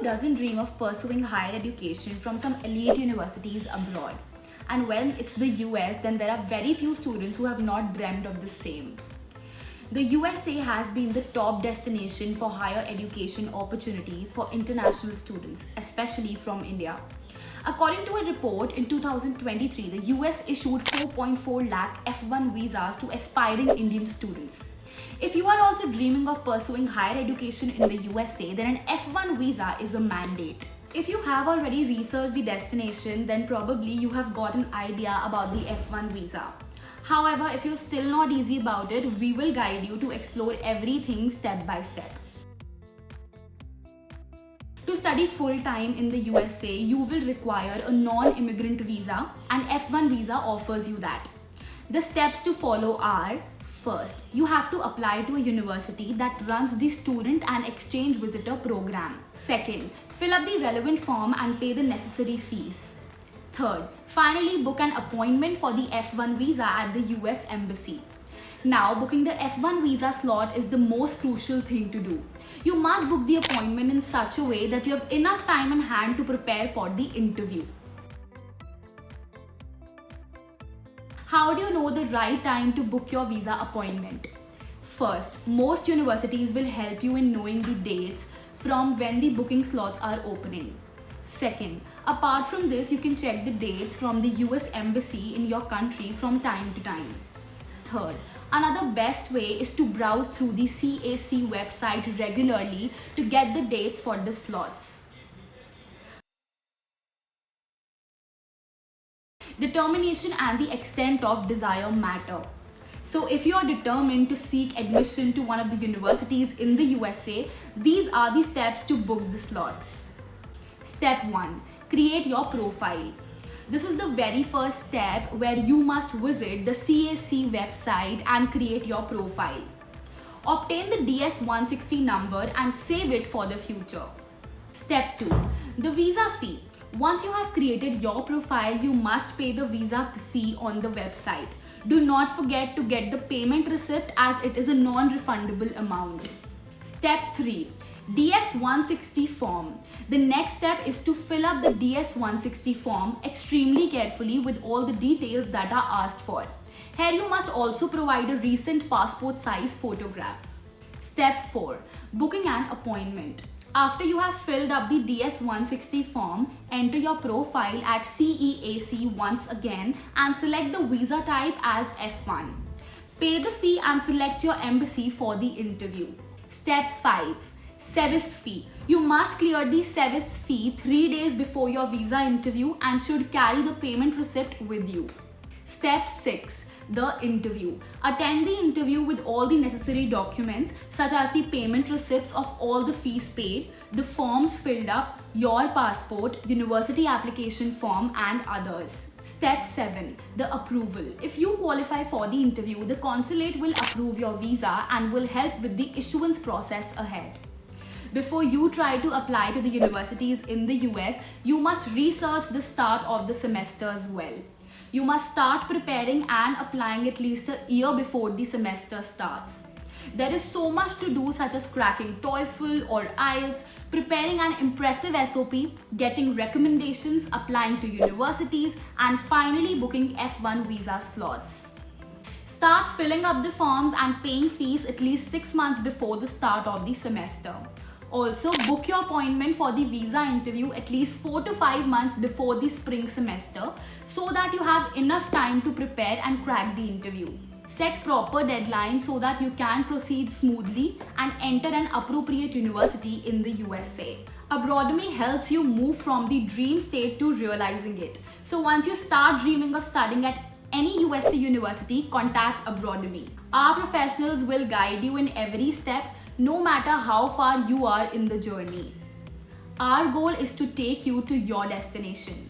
doesn't dream of pursuing higher education from some elite universities abroad? And when it's the US, then there are very few students who have not dreamt of the same. The USA has been the top destination for higher education opportunities for international students, especially from India. According to a report in 2023, the US issued 4.4 lakh F1 visas to aspiring Indian students. If you are also dreaming of pursuing higher education in the USA, then an F1 visa is a mandate. If you have already researched the destination, then probably you have got an idea about the F1 visa. However, if you're still not easy about it, we will guide you to explore everything step by step. To study full-time in the USA, you will require a non-immigrant visa, and F1 visa offers you that. The steps to follow are: first, you have to apply to a university that runs the student and exchange visitor program. Second, fill up the relevant form and pay the necessary fees. Third, finally book an appointment for the F1 visa at the US Embassy. Now, booking the F1 visa slot is the most crucial thing to do. You must book the appointment in such a way that you have enough time in hand to prepare for the interview. How do you know the right time to book your visa appointment? First, most universities will help you in knowing the dates from when the booking slots are opening. Second, apart from this, you can check the dates from the US Embassy in your country from time to time. Third, another best way is to browse through the CEAC website regularly to get the dates for the slots. Determination and the extent of desire matter. So if you are determined to seek admission to one of the universities in the USA, these are the steps to book the slots. Step 1. Create your profile. This is the very first step where you must visit the CEAC website and create your profile. Obtain the DS-160 number and save it for the future. Step 2. The visa fee. Once you have created your profile, you must pay the visa fee on the website. Do not forget to get the payment receipt as it is a non-refundable amount. Step 3. DS-160 form. The next step is to fill up the DS-160 form extremely carefully with all the details that are asked for. Here you must also provide a recent passport size photograph. Step 4. Booking an appointment. After you have filled up the DS-160 form, enter your profile at CEAC once again and select the visa type as F1. Pay the fee and select your embassy for the interview. Step 5. SEVP fee. You must clear the SEVP fee 3 days before your visa interview and should carry the payment receipt with you. Step 6. The interview. Attend the interview with all the necessary documents such as the payment receipts of all the fees paid, the forms filled up, your passport, university application form and others. Step 7. The approval. If you qualify for the interview, the consulate will approve your visa and will help with the issuance process ahead. Before you try to apply to the universities in the US, you must research the start of the semester as well. You must start preparing and applying at least a year before the semester starts. There is so much to do, such as cracking TOEFL or IELTS, preparing an impressive SOP, getting recommendations, applying to universities, and finally booking F1 visa slots. Start filling up the forms and paying fees at least 6 months before the start of the semester. Also, book your appointment for the visa interview at least 4 to 5 months before the spring semester so that you have enough time to prepare and crack the interview. Set proper deadlines so that you can proceed smoothly and enter an appropriate university in the USA. Abroademy helps you move from the dream state to realizing it. So once you start dreaming of studying at any USA university, contact Abroademy. Our professionals will guide you in every step, no matter how far you are in the journey. Our goal is to take you to your destination.